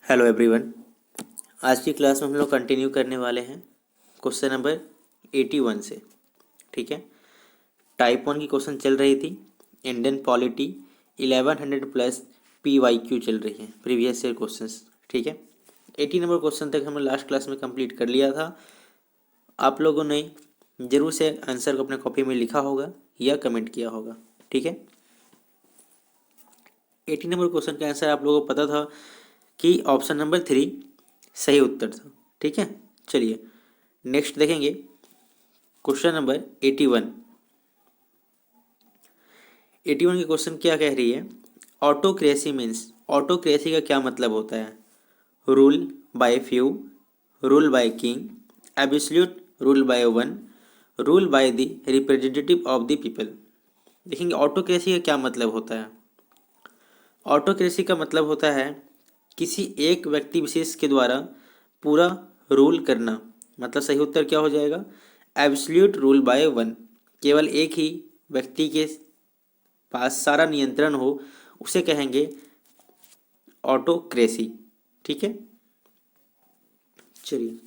Hello everyone. आज की class में हम लोग कंटिन्यू करने वाले हैं क्वेश्चन नंबर 81 से। ठीक है, टाइप 1 की क्वेश्चन चल रही थी इंडियन पॉलिटी 1100 प्लस PYQ चल रही है, प्रीवियस ईयर क्वेश्चंस। ठीक है, 80 नंबर क्वेश्चन तक हमने लास्ट क्लास में कंप्लीट कर लिया था। आप लोगों ने जरूर से आंसर को अपने कॉपी में लिखा होगा या कमेंट किया होगा। ठीक है, 80 नंबर क्वेश्चन का आंसर आप लोगों को पता था कि ऑप्शन नंबर 3 सही उत्तर था। ठीक है, चलिए नेक्स्ट देखेंगे क्वेश्चन नंबर 81। 81 की क्वेश्चन क्या कह रही है? ऑटोक्रेसी मीन्स, ऑटोक्रेसी का क्या मतलब होता है? Rule by few, rule by king, absolute rule by one, rule by the representative of the people. देखेंगे ऑटोक्रेसी का क्या मतलब होता है। ऑटोक्रेसी का मतलब होता है किसी एक व्यक्ति विशेष के द्वारा पूरा रूल करना। मतलब सही उत्तर क्या हो जाएगा? एब्सोल्यूट रूल बाय वन, केवल एक ही व्यक्ति के पास सारा नियंत्रण हो, उसे कहेंगे ऑटोक्रेसी। ठीक है, चलिए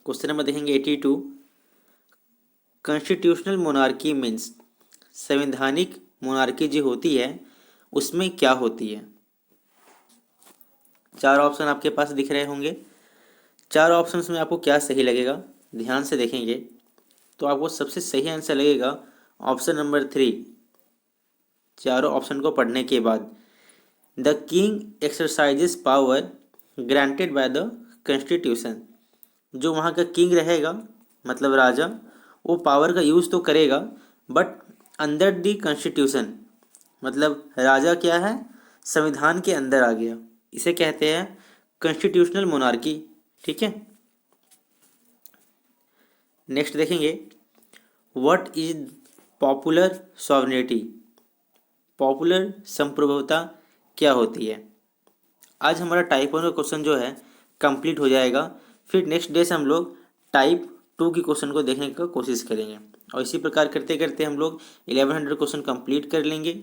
क्वेश्चन नंबर देखेंगे 82। कॉन्स्टिट्यूशनल मोनार्की मीन्स, संवैधानिक मोनार्की जो होती है उसमें क्या होती है? चार ऑप्शन आपके पास दिख रहे होंगे। चार ऑप्शंस में आपको क्या सही लगेगा? ध्यान से देखेंगे तो आपको सबसे सही आंसर लगेगा ऑप्शन नंबर 3। चारों ऑप्शन को पढ़ने के बाद, the king exercises power granted by the constitution. जो वहाँ का किंग रहेगा मतलब राजा, वो पावर का यूज़ तो करेगा बट अंडर द कॉन्स्टिट्यूशन। मतलब राजा क्या है? संविधान के अंदर आ गया, इसे कहते हैं कॉन्स्टिट्यूशनल मोनार्की। ठीक है, नेक्स्ट देखेंगे what is popular sovereignty. Popular संप्रभुता क्या होती है? आज हमारा टाइप 1 का क्वेश्चन जो है कंप्लीट हो जाएगा। फिर नेक्स्ट डे से हम लोग टाइप 2 की क्वेश्चन को देखने का कोशिश करेंगे और इसी प्रकार करते करते हम लोग 1100 क्वेश्चन कंप्लीट कर लेंगे।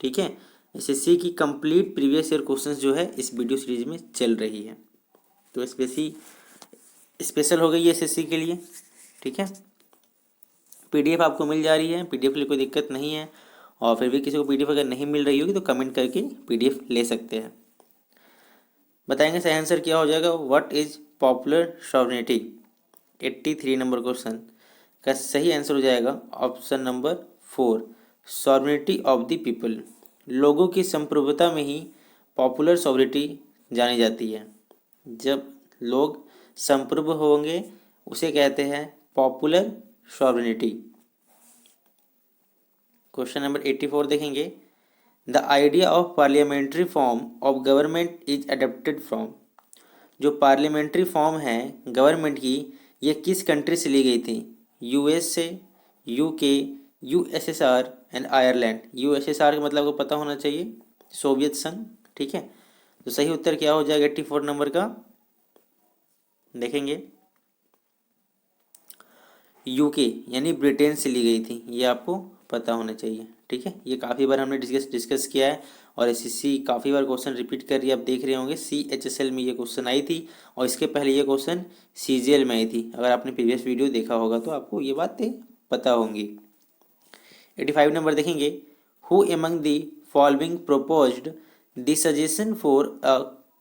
ठीक है, एसएससी की कंप्लीट प्रीवियस ईयर क्वेश्चंस जो है इस वीडियो सीरीज में चल रही है, तो स्पेशल हो गई है एसएससी के लिए। ठीक है, पीडीएफ आपको मिल जा रही है, पीडीएफ के लिए कोई दिक्कत नहीं है। और फिर भी किसी को पीडीएफ अगर नहीं मिल रही होगी तो कमेंट करके पीडीएफ ले सकते हैं। बताएंगे सही आंसर क्या हो जाएगा। What is popular sovereignty, 83 number question का सही आंसर हो जाएगा option number 4, sovereignty of the people. लोगों की संप्रभुता में ही पॉपुलर सॉवरेनिटी जानी जाती है। जब लोग संप्रभु होंगे उसे कहते हैं पॉपुलर सॉवरेनिटी। क्वेश्चन नंबर 84 देखेंगे, the idea of parliamentary form of government is adapted from. जो पार्लियामेंट्री फॉर्म है गवर्नमेंट की, ये किस कंट्री से ली गई थी? यूएस से, UK, USSR and Ireland. USSR का मतलब आपको पता होना चाहिए, सोवियत संघ। ठीक है, तो सही उत्तर क्या हो जाएगा 84 नंबर का? देखेंगे यूके यानी ब्रिटेन से ली गई थी, ये आपको पता होना चाहिए। ठीक है, ये काफ़ी बार हमने डिस्कस किया है और एसएससी काफ़ी बार क्वेश्चन रिपीट कर रही है। आप देख रहे होंगे CHSL में ये क्वेश्चन आई थी और इसके पहले ये क्वेश्चन CGL में आई थी। अगर आपने प्रीवियस वीडियो देखा होगा तो आपको ये बातें पता होंगी। 85 नंबर देखेंगे, who among the following proposed the suggestion for a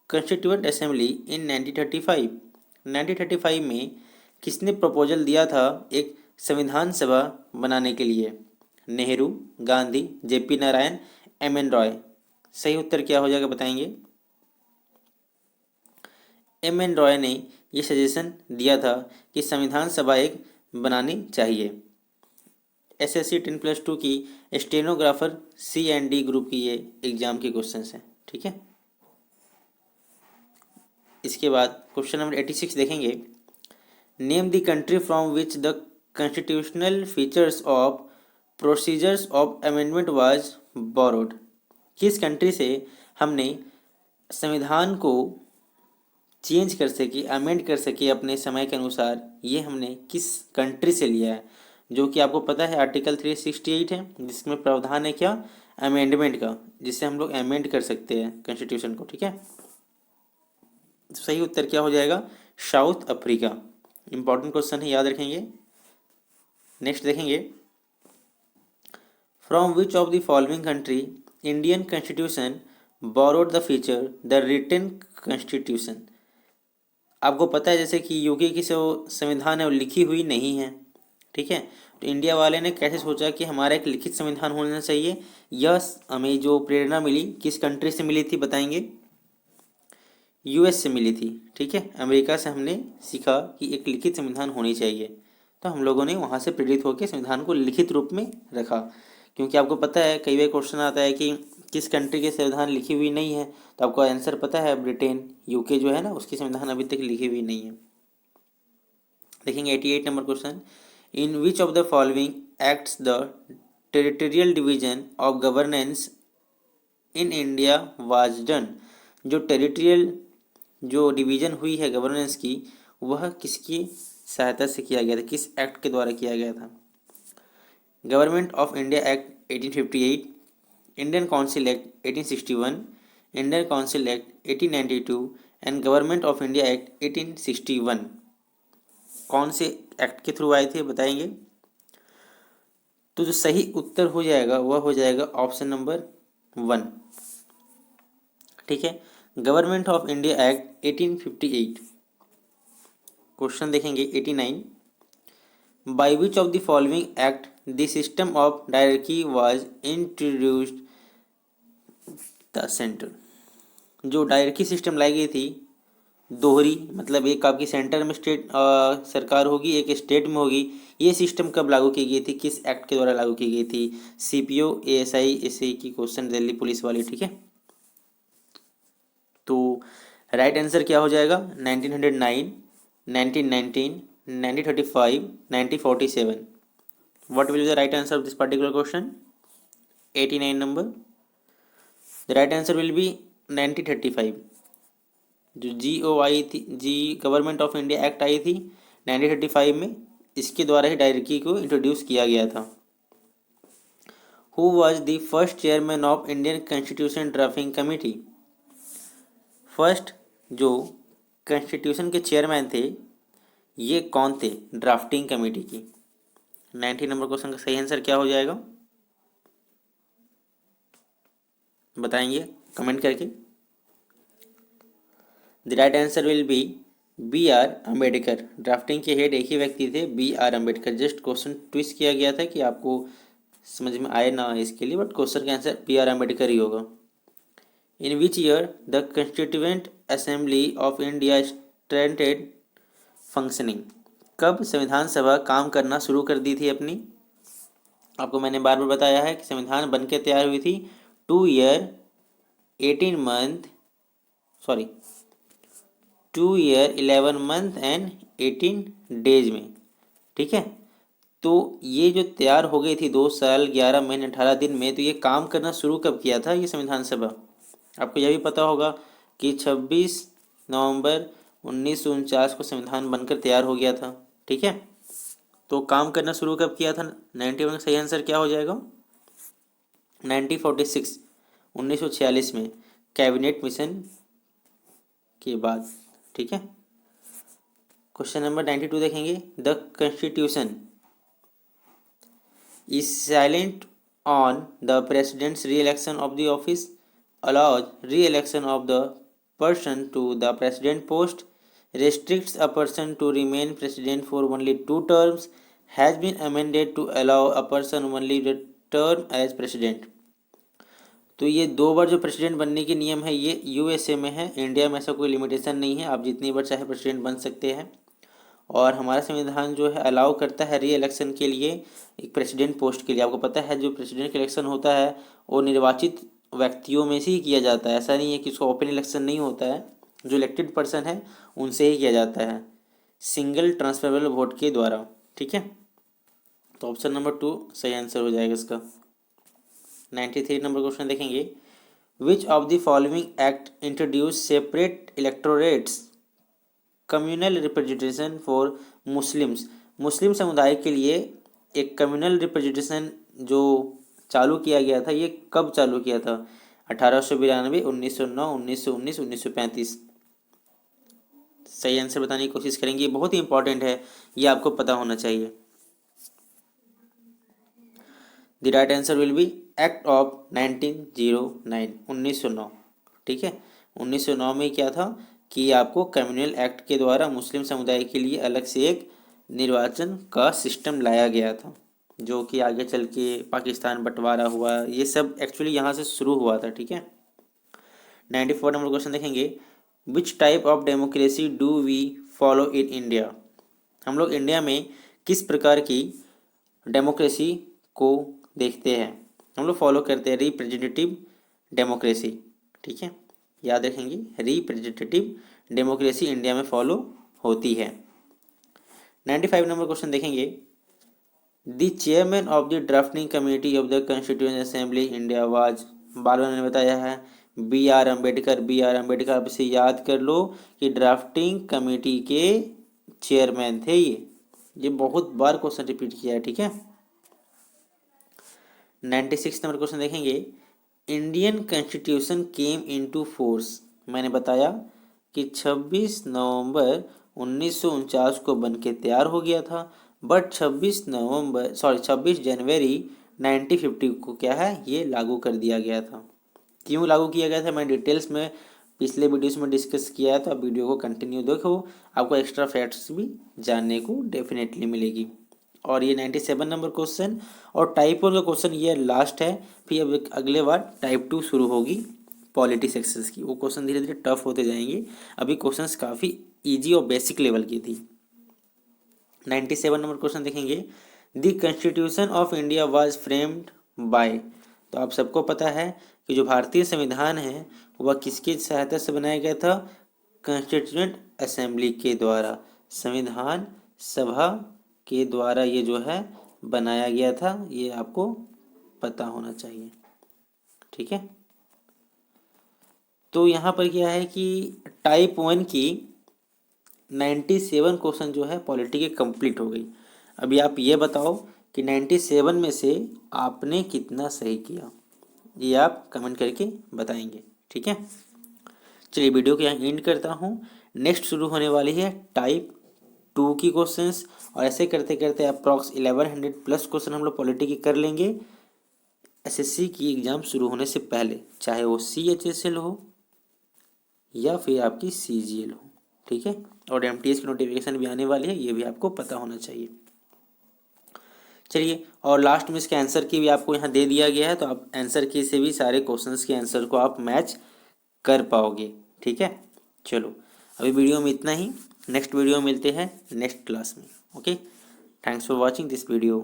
constituent assembly in 1935। 1935 में किसने प्रपोजल दिया था एक संविधान सभा बनाने के लिए? Nehru, Gandhi, JP Narayan, MN Roy. सही उत्तर क्या हो जाएगा बताएंगे? MN रॉय ने ये सजेशन दिया था कि संविधान सभा एक बनानी चाहिए। SSC 10+2 की स्टेनोग्राफर C&D ग्रुप की ये एग्जाम के क्वेश्चन हैं। ठीक है, इसके बाद क्वेश्चन नंबर 86 देखेंगे, name the country from which the constitutional features of procedures of amendment was borrowed. किस कंट्री से हमने संविधान को चेंज कर सके, अमेंड कर सके अपने समय के अनुसार, ये हमने किस कंट्री से लिया है? जो कि आपको पता है आर्टिकल 368 है, जिसमें प्रावधान है क्या? अमेंडमेंट का, जिससे हम लोग अमेंड कर सकते हैं कॉन्स्टिट्यूशन को। ठीक है, सही उत्तर क्या हो जाएगा? South Africa. इंपॉर्टेंट क्वेश्चन है, याद रखेंगे। नेक्स्ट देखेंगे, from which of the following country Indian constitution borrowed the feature the written constitution. आपको पता है जैसे कि यूके की जो संविधान है वो लिखी हुई नहीं है, ठीक है। तो इंडिया वाले ने कैसे सोचा कि हमारा एक लिखित संविधान होना चाहिए? यह हमें जो प्रेरणा मिली किस कंट्री से मिली थी बताएंगे? यूएस से मिली थी, ठीक है। अमेरिका से हमने सीखा कि एक लिखित संविधान होनी चाहिए, तो हम लोगों ने वहाँ से प्रेरित होकर संविधान को लिखित रूप में रखा। क्योंकि आपको पता है कई बार क्वेश्चन आता है कि किस कंट्री की संविधान लिखी हुई नहीं है, तो आपको आंसर पता है, ब्रिटेन, यूके जो है ना उसकी संविधान अभी तक लिखी हुई नहीं है। देखेंगे 88 number question, in which of the following acts the territorial division of governance in India was done. जो टेरिटोरियल जो डिवीजन हुई है गवर्नेंस की, वह किसकी सहायता से किया गया था, किस एक्ट के द्वारा किया गया था? Government of India act 1858, Indian council act 1861, Indian council act 1892 and government of India act 1861। कौन से एक्ट के थ्रू आए थे बताएंगे? तो जो सही उत्तर हो जाएगा वह हो जाएगा ऑप्शन नंबर 1, ठीक है। Government of India act 1858। Question देखेंगे 89, by which of the following act the system of dyarchy was introduced the centre. जो डायरकी सिस्टम लाई गई थी, दोहरी, मतलब एक आपकी सेंटर में स्टेट सरकार होगी, एक स्टेट में होगी, ये सिस्टम कब लागू की गई थी, किस एक्ट के द्वारा लागू की गई थी? सीपीओ, एएसआई, एसआई की क्वेश्चन, दिल्ली पुलिस वाली, ठीक है। तो राइट आंसर क्या हो जाएगा? 1909, 1919, 1935, 1947। What will be the right answer of this particular question? 89 number. The right answer will be 1935। जो GO आई थी, जी गवर्नमेंट ऑफ इंडिया एक्ट आई थी 1935 में, इसके द्वारा ही डायरकी को इंट्रोड्यूस किया गया था। Who was the first chairman of Indian constitution drafting committee. First जो कॉन्स्टिट्यूशन के चेयरमैन थे ये कौन थे ड्राफ्टिंग कमेटी की? 90 नंबर क्वेश्चन का सही आंसर क्या हो जाएगा बताएंगे कमेंट करके। The right answer will be BR Ambedkar. Drafting के हेड एक ही व्यक्ति थे, BR Ambedkar. Just question twist किया गया था कि आपको समझ में आए ना इसके लिए, बट क्वेश्चन का आंसर BR अम्बेडकर ही होगा। In which year the constituent assembly of India started functioning. कब संविधान सभा काम करना शुरू कर दी थी अपनी? आपको मैंने बार बार बताया है कि संविधान बन के तैयार हुई थी 2 year 18 month, sorry 2 year 11 month and 18 days में, ठीक है। तो ये जो तैयार हो गई थी 2 साल 11 महीने 18 दिन में, तो ये काम करना शुरू कब किया था ये संविधान सभा? आपको यह भी पता होगा कि 26 नवंबर 1949 को संविधान बनकर तैयार हो गया था, ठीक है। तो काम करना शुरू कब किया था? 91 का सही आंसर क्या हो जाएगा? 1946, 1946 में कैबिनेट मिशन के बाद, ठीक है। क्वेश्चन नंबर 92 देखेंगे, the constitution is silent on the president's re election of the office, allows re election of the person to the president post, restricts a person to remain president for only 2 terms, has been amended to allow a person only the term as president। तो ये 2 बार जो president बनने के नियम है ये USA में है, इंडिया में ऐसा कोई लिमिटेशन नहीं है, आप जितनी बार चाहे प्रेसिडेंट बन सकते हैं। और हमारा संविधान जो है अलाउ करता है री इलेक्शन के लिए एक प्रेसिडेंट पोस्ट के लिए। आपको पता है जो प्रेसिडेंट का इलेक्शन होता है वो निर्वाचित व्यक्तियों में से ही किया जाता है, ऐसा नहीं है कि उसको ओपन इलेक्शन नहीं होता है, जो इलेक्टेड पर्सन है उनसे ही किया जाता है सिंगल ट्रांसफरेबल वोट के द्वारा, ठीक है। तो ऑप्शन नंबर 2 सही आंसर हो जाएगा इसका। 93 नंबर क्वेश्चन देखेंगे, which of the following act introduce separate electorates communal representation for Muslims. Muslim समुदाय के लिए एक कम्युनल रिप्रेजेंटेशन जो चालू किया गया था, ये कब चालू किया था? 1892, 1909, 1919, 1935। सही आंसर बताने की कोशिश करेंगे। ये बहुत ही इंपॉर्टेंट है, ये आपको पता होना चाहिए। The right answer will be act of 1909, 1909। ठीक है, 1909 में क्या था कि आपको कम्युनल एक्ट के द्वारा मुस्लिम समुदाय के लिए अलग से एक निर्वाचन का सिस्टम लाया गया था, जो कि आगे चल के पाकिस्तान बंटवारा हुआ, ये सब एक्चुअली यहाँ से शुरू हुआ था। ठीक है, 94 नंबर क्वेश्चन देखेंगे। Which type of democracy do we follow in India? हम लोग इंडिया में किस प्रकार की डेमोक्रेसी को देखते हैं, हम लोग फॉलो करते हैं? Representative democracy. ठीक है, याद रखेंगे, रिप्रेजेंटेटिव डेमोक्रेसी इंडिया में फॉलो होती है। 95 नंबर क्वेश्चन देखेंगे। The chairman of the drafting committee of the constituent assembly India was, बालवा ने बताया है, B R Ambedkar. B R Ambedkar, आप इसे याद कर लो कि ड्राफ्टिंग कमेटी के चेयरमैन थे ये बहुत बार क्वेश्चन रिपीट किया है। ठीक है, 96 नंबर क्वेश्चन देखेंगे। Indian constitution came into force, मैंने बताया कि 26 नवंबर 1949 को बन के तैयार हो गया था, बट 26 जनवरी 1950 को क्या है, ये लागू कर दिया गया था। क्यों लागू किया गया था, मैं डिटेल्स में पिछले वीडियोस में डिस्कस किया है, तो आप वीडियो को कंटिन्यू देखो, आपको एक्स्ट्रा फैक्ट्स भी जानने को डेफिनेटली मिलेगी। और ये 97 नंबर क्वेश्चन और टाइप 1 का क्वेश्चन ये लास्ट है, फिर अब अगले बार टाइप 2 शुरू होगी पॉलिटी सेक्शंस की, वो क्वेश्चन धीरे धीरे टफ होते जाएंगे। अभी क्वेश्चंस काफ़ी इजी और बेसिक लेवल की थी। 97 नंबर क्वेश्चन देखेंगे। The constitution of India was framed bye, तो आप सबको पता है कि जो भारतीय संविधान है वह किसकी सहायता से बनाया गया था? कॉन्स्टिट्यूएंट असेंबली के द्वारा, संविधान सभा के द्वारा ये जो है बनाया गया था, ये आपको पता होना चाहिए। ठीक है, तो यहाँ पर क्या है कि टाइप 1 की 97 क्वेश्चन जो है पॉलिटी के कंप्लीट हो गई। अभी आप ये बताओ कि 97 में से आपने कितना सही किया, ये आप कमेंट करके बताएंगे। ठीक है, चलिए वीडियो को यहाँ एंड करता हूँ। नेक्स्ट शुरू होने वाली है टाइप 2 की क्वेश्चंस, और ऐसे करते करते अप्रॉक्स 1100 प्लस क्वेश्चन हम लोग पॉलिटी के कर लेंगे एसएससी की एग्ज़ाम शुरू होने से पहले, चाहे वो CHSL हो या फिर आपकी CGL हो। ठीक है, और MTS की नोटिफिकेशन भी आने वाली है, ये भी आपको पता होना चाहिए। चलिए, और लास्ट में इसके आंसर की भी आपको यहाँ दे दिया गया है, तो आप आंसर की से भी सारे क्वेश्चंस के आंसर को आप मैच कर पाओगे। ठीक है, चलो अभी वीडियो में इतना ही, नेक्स्ट वीडियो में मिलते हैं नेक्स्ट क्लास में। Okay, thanks for watching this video.